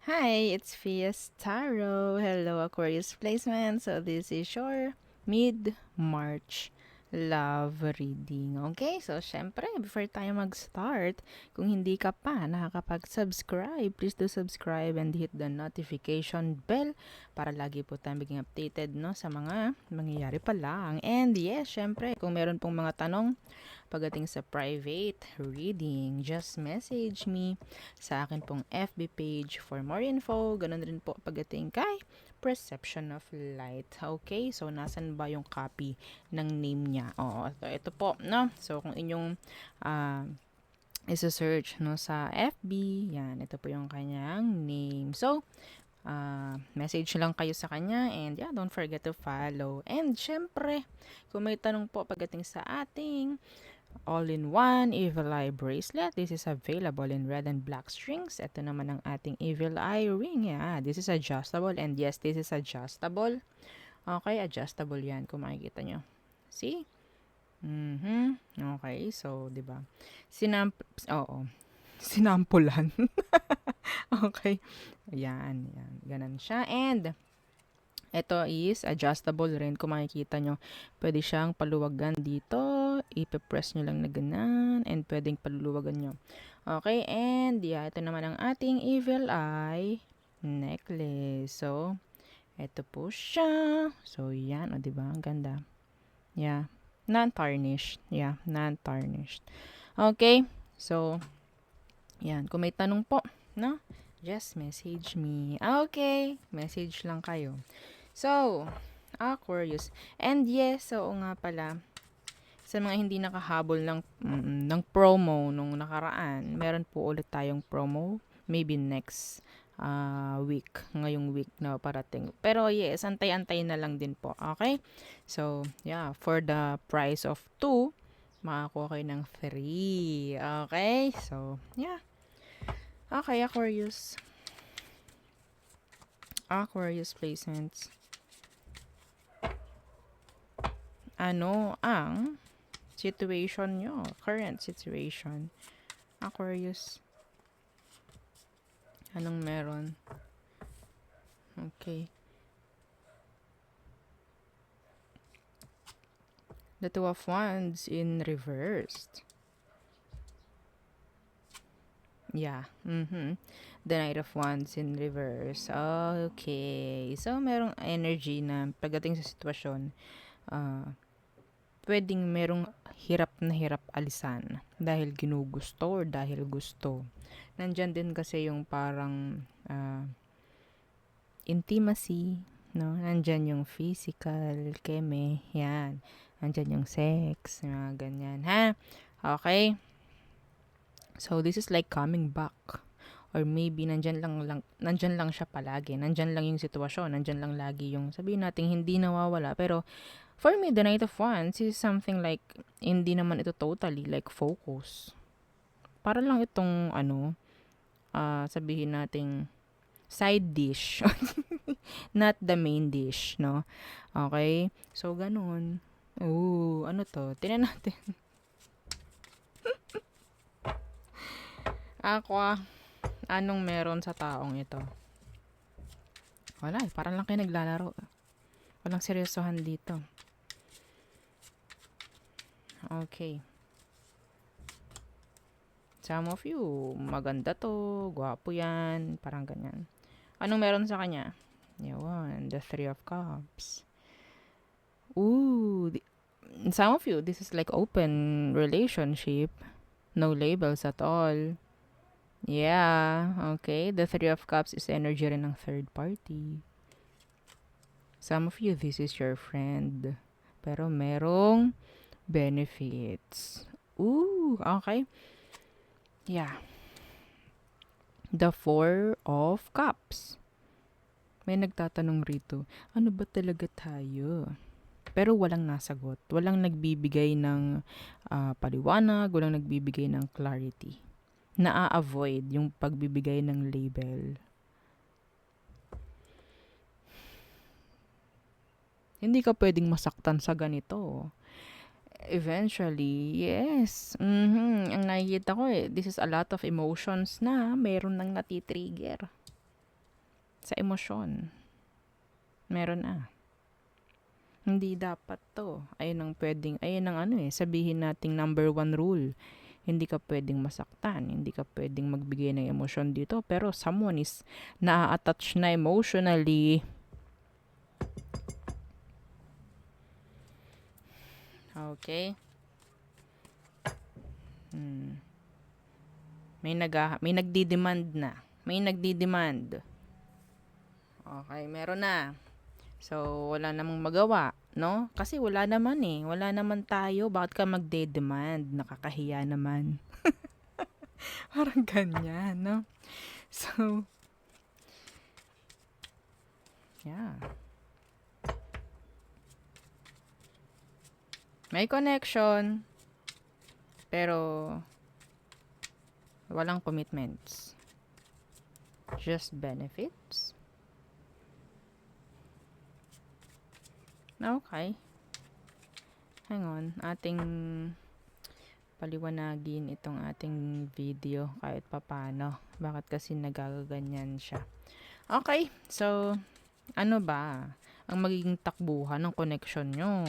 Hi, it's Fias Tarot. Hello, Aquarius placement. So this is your mid-March love reading. Okay, so syempre, before tayo mag-start, kung hindi ka pa nakakapag-subscribe, please do subscribe and hit the notification bell para lagi po tayong maging updated no, sa mga mangyayari pa lang. And yes, syempre, kung meron pong mga tanong, pagdating sa private reading, just message me sa akin pong FB page for more info. Ganun rin po pagdating kay Perception of Light. Okay, so nasan ba yung copy ng name niya? Oo, ito po, no? So kung inyong isa-search no, sa FB, yan, ito po yung kanyang name. So, message lang kayo sa kanya and yeah, don't forget to follow. And syempre, kung may tanong po pagdating sa ating all-in-one Evil Eye bracelet. This is available in red and black strings. Ito naman ang ating Evil Eye ring. Yeah, this is adjustable. And yes, this is adjustable. Okay, adjustable yan kung makikita nyo. See? Okay, so, di ba? Oo. Sinampulan. Okay. Yan. Ganun siya. And, ito is adjustable rin. Kung makikita nyo, pwede siyang paluwagan dito. Ipe-press nyo lang na ganun. And pwedeng paluluwagan nyo. Okay, and yeah, ito naman ang ating Evil Eye necklace. So, ito po siya. So, yan. O, diba? Ang ganda. Yeah. Non-tarnished. Yeah, non-tarnished. Okay. So, yan. Kung may tanong po, no? Just message me. Okay. Message lang kayo. So, Aquarius. And yes, oo nga pala, sa mga hindi nakahabol ng promo nung nakaraan, meron po ulit tayong promo. Maybe next week. Ngayong week na parating. Pero yes, antay-antay na lang din po. Okay? So, yeah, for the price of 2, makakuha kayo ng 3. Okay? So, yeah. Okay, Aquarius. Aquarius placements. Ano ang situation nyo, current situation? Aquarius, anong meron? Okay. The Two of Wands in reversed. Yeah. The Knight of Wands in reverse. Okay. So, merong energy na pagdating sa sitwasyon, pwedeng merong hirap na hirap alisan dahil ginugusto or dahil gusto. Nandyan din kasi yung parang intimacy, no? Nandyan yung physical, keme, yan. Nandyan yung sex, mga ganyan, ha? Okay? So, this is like coming back. Or maybe nandyan lang siya palagi. Nandyan lang yung sitwasyon. Nandyan lang lagi yung sabihin natin hindi nawawala. Pero, for me, the Knight of Wands is something like, hindi naman ito totally like focus. Para lang itong, sabihin nating side dish. Not the main dish, no? Okay? So, ganun. Ooh, ano to? Tingnan natin. Aqua, anong meron sa taong ito? Wala eh, parang lang kayo naglalaro. Walang seryosohan dito. Okay. Some of you, maganda to, gwapo yan, parang ganyan. Anong meron sa kanya? Yawan, the Three of Cups. Ooh, some of you, this is like open relationship. No labels at all. Yeah, okay. The Three of Cups is energy rin ng third party. Some of you, this is your friend. Pero merong benefits. Ooh, okay. Yeah. The Four of Cups. May nagtatanong rito, ano ba talaga tayo? Pero walang nasagot. Walang nagbibigay ng paliwanag, walang nagbibigay ng clarity. Na-avoid yung pagbibigay ng label. Hindi ka pwedeng masaktan sa ganito. Eventually, yes. Ang nakikita ko this is a lot of emotions na mayroon nang natitrigger. Sa emosyon. Meron na. Hindi dapat to. Ayun ang sabihin nating number 1 rule. Hindi ka pwedeng masaktan. Hindi ka pwedeng magbigay ng emosyon dito. Pero someone is na-attach na emotionally. Okay. May nagdi-demand na. May nagdi-demand. Okay, meron na. So, wala namang magawa, no? Kasi wala naman eh. Wala naman tayo. Bakit ka magde-demand? Nakakahiya naman. Parang ganyan, no? So, yeah. May connection, pero walang commitments. Just benefits. Okay. Hang on. Ating paliwanagin itong ating video kahit papano. Bakit kasi nagaganyan siya. Okay. So, ano ba ang magiging takbuhan ng connection nyo?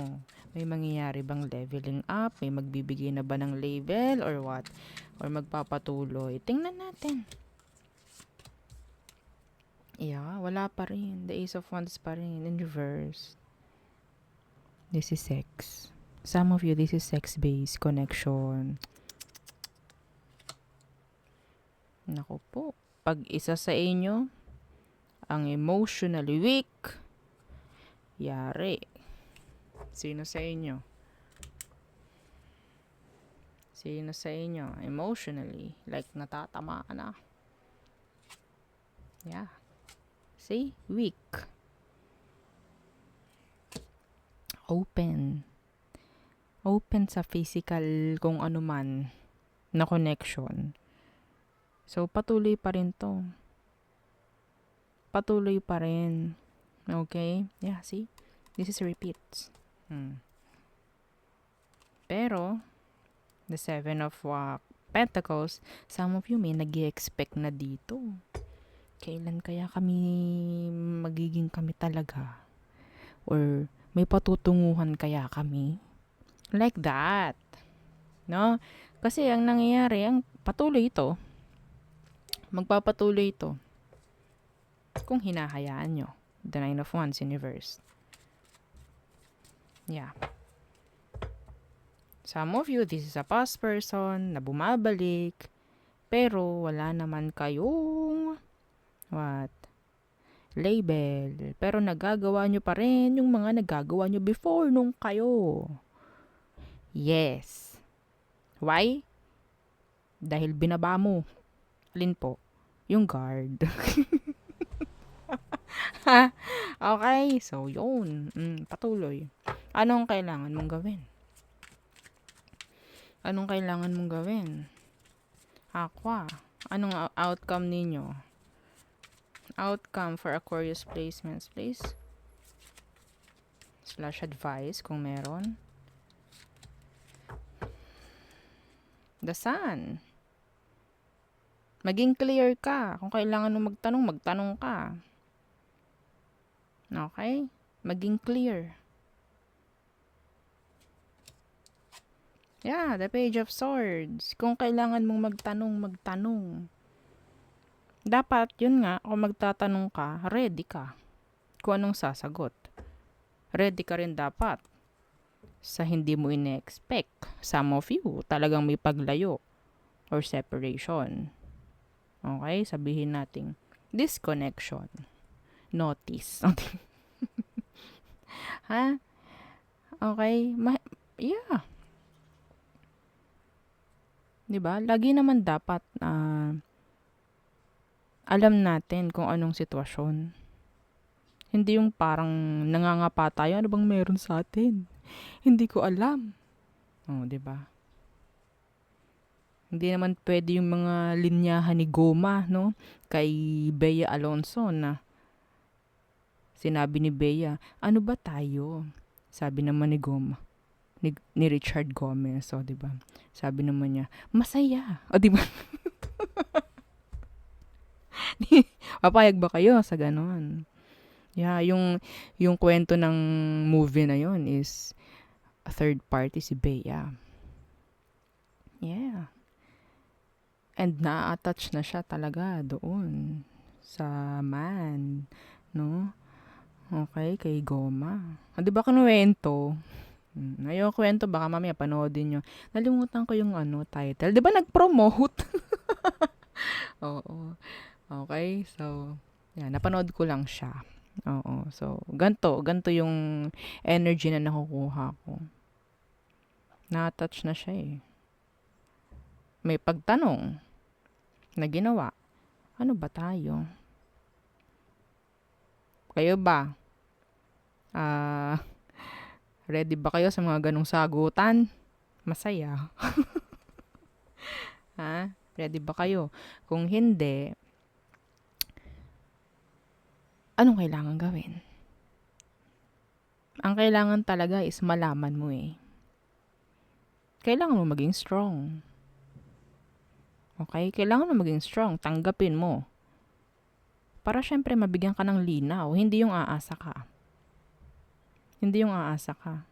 May mangyayari bang leveling up? May magbibigay na ba ng label or what? Or magpapatuloy? Tingnan natin. Yeah, wala pa rin. The Ace of Wands pa rin in reverse. This is sex. Some of you, this is sex-based connection. Naku po. Pag isa sa inyo ang emotionally weak, yari. Sino sa inyo? Sino sa inyo? Emotionally, like natatama na. Yeah. See? Weak. Open. Open sa physical kung ano man na connection. So, patuloy pa rin to. Patuloy pa rin. Okay? Yeah, see? This is repeats. Pero, the Seven of Pentacles, some of you may nag-i-expect na dito. Kailan kaya magiging kami talaga? Or, may patutunguhan kaya kami? Like that. No? Kasi ang nangyayari, ang patuloy ito, magpapatuloy ito kung hinahayaan nyo. The Nine of Wands in reverse. Yeah. Some of you, this is a past person na bumabalik, pero wala naman kayong label. Pero nagagawa nyo pa rin yung mga nagagawa nyo before nung kayo. Yes. Why? Dahil binaba mo. Alin po? Yung guard. Okay, so yun. Patuloy. Anong kailangan mong gawin? Anong kailangan mong gawin? Aqua. Anong outcome ninyo? Outcome for Aquarius placements, please. /advice kung meron. The Sun. Maging clear ka. Kung kailangan mo magtanong ka. Okay? Maging clear. Yeah, the Page of Swords. Kung kailangan mong magtanong. Dapat, yun nga, kung magtatanong ka, ready ka. Kung anong sasagot. Ready ka rin dapat sa hindi mo ine-expect. Some of you, talagang may paglayo or separation. Okay? Sabihin natin, disconnection. Notice. Ha? Okay? Yeah. Diba? Lagi naman dapat alam natin kung anong sitwasyon. Hindi yung parang nangangapa tayo, ano bang meron sa atin? Hindi ko alam. Diba? Hindi naman pwede yung mga linyahan ni Goma, no? Kay Bea Alonso na sinabi ni Bea, ano ba tayo? Sabi naman ni Goma, ni Richard Gomez, diba? Sabi naman niya, masaya. Diba? Papayag ba kayo sa ganon? Yeah, yung kwento ng movie na yon is a third party si Bea. Yeah. And na-attach na siya talaga doon sa man, no? Okay, kay Goma. Ah, 'di ba kinuwento? Ayoko kwento, baka mamaya panoodin nyo. Nalimutan ko yung title. 'Di ba nag-promote? Oo. Okay, so yan, napanood ko lang siya. Oo. So, ganto yung energy na nakukuha ko. Na-touch na siya eh. May pagtanong na ginawa. Ano ba tayo? Kayo ba? Ah, ready ba kayo sa mga ganong sagutan? Masaya. Ha? Ready ba kayo? Kung hindi, anong kailangan gawin? Ang kailangan talaga is malaman mo eh. Kailangan mo maging strong. Okay? Kailangan mo maging strong. Tanggapin mo. Para syempre mabigyan ka ng linaw. Hindi yung aasa ka. Hindi yung aasa ka.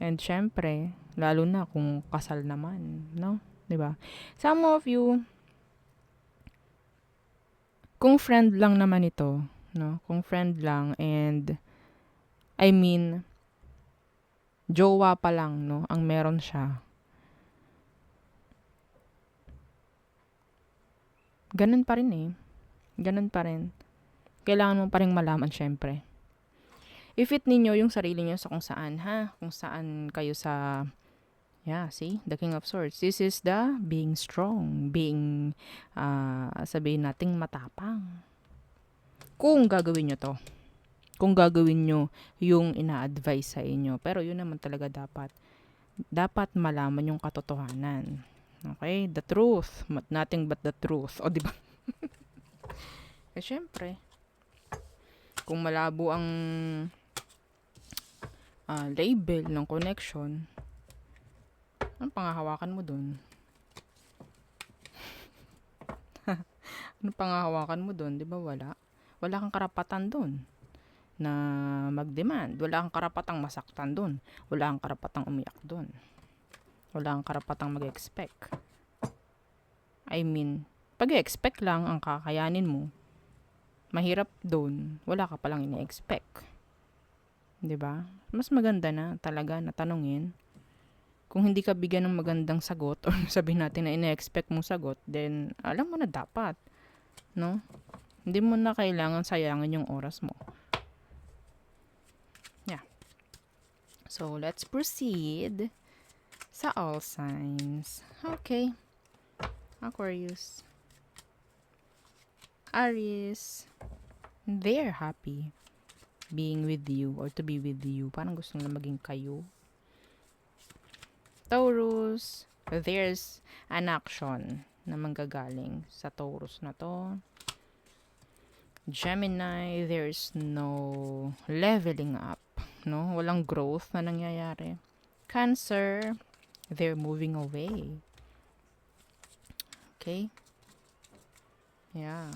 And syempre, lalo na kung kasal naman, no? 'Di ba? Some of you, kung friend lang naman ito, no? Kung friend lang and I mean, jowa pa lang, no? Ang meron siya. Ganun pa rin eh. Ganun pa rin. Kailangan mo pa rin malaman syempre. I-fit ninyo yung sarili nyo sa kung saan, ha? Kung saan kayo sa, yeah, see? The King of Swords. This is the being strong. Being, sabihin nating matapang. Kung gagawin nyo to. Kung gagawin nyo yung ina-advise sa inyo. Pero yun naman talaga dapat. Dapat malaman yung katotohanan. Okay? The truth. Nothing but the truth. O, diba? Eh, syempre, kung malabo ang label ng connection, anong pangahawakan mo dun? Anong pangahawakan mo dun? Di ba wala? Wala kang karapatan dun na mag-demand. Wala kang karapatang masaktan dun. Wala kang karapatang umiyak dun. Wala kang karapatang mag-expect. I mean, pag-expect lang ang kakayanin mo, mahirap dun. Wala ka palang ina-expect. 'Di ba? Mas maganda na talaga na tanungin. Kung hindi ka bigyan ng magandang sagot or sabihin natin na ina-expect mong sagot, then alam mo na dapat, no? Hindi mo na kailangan sayangin yung oras mo. Yeah. So, let's proceed sa all signs. Okay. Aquarius. Aries. They're happy being with you or to be with you. Parang gusto nila maging kayo. Taurus, there's an action na manggagaling sa Taurus na to. Gemini, there's no leveling up, no? Walang growth na nangyayari. Cancer, they're moving away. Okay? Yeah.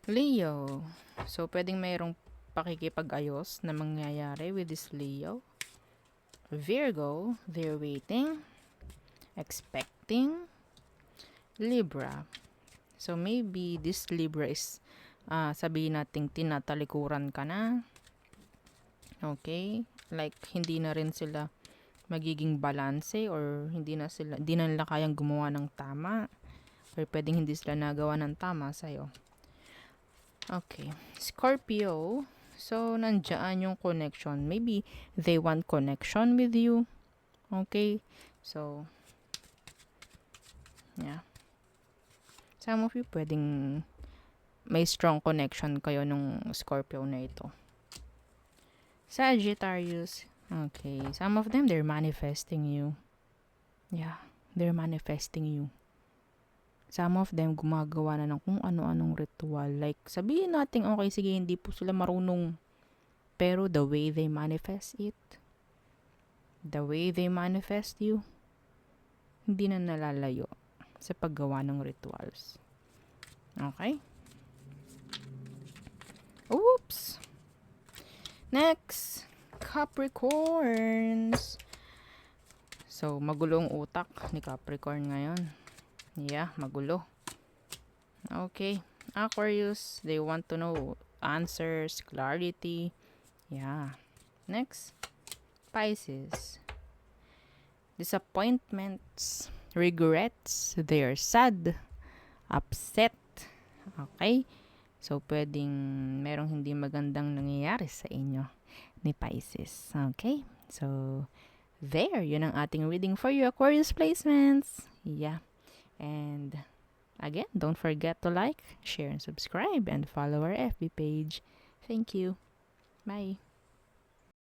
Leo. So, pwedeng mayroong pakikipag-ayos na mangyayari with this Leo. Virgo, they're waiting, expecting. Libra. So, maybe this Libra is, sabihin natin, tinatalikuran ka na. Okay? Like, hindi na rin sila magiging balanse or hindi na nila kayang gumawa ng tama. Or pwedeng hindi sila nagawa ng tama sa'yo. Okay. Scorpio. So, nandiyan yung connection. Maybe they want connection with you. Okay. So, yeah. Some of you pwedeng may strong connection kayo nung Scorpio na ito. Sagittarius. Okay. Some of them, they're manifesting you. Yeah. They're manifesting you. Some of them, gumagawa na ng kung ano-anong ritual. Like, sabihin natin, okay, sige, hindi po sila marunong. Pero the way they manifest it, the way they manifest you, hindi na nalalayo sa paggawa ng rituals. Okay? Oops! Next, Capricorns. So, magulo ang utak ni Capricorn ngayon. Yeah, magulo. Okay. Aquarius, they want to know answers, clarity. Yeah. Next, Pisces. Disappointments, regrets, they are sad, upset. Okay? So, pwedeng merong hindi magandang nangyayari sa inyo ni Pisces. Okay? So, there. Yun ang ating reading for you, Aquarius placements. Yeah. And, again, don't forget to like, share, and subscribe, and follow our FB page. Thank you. Bye.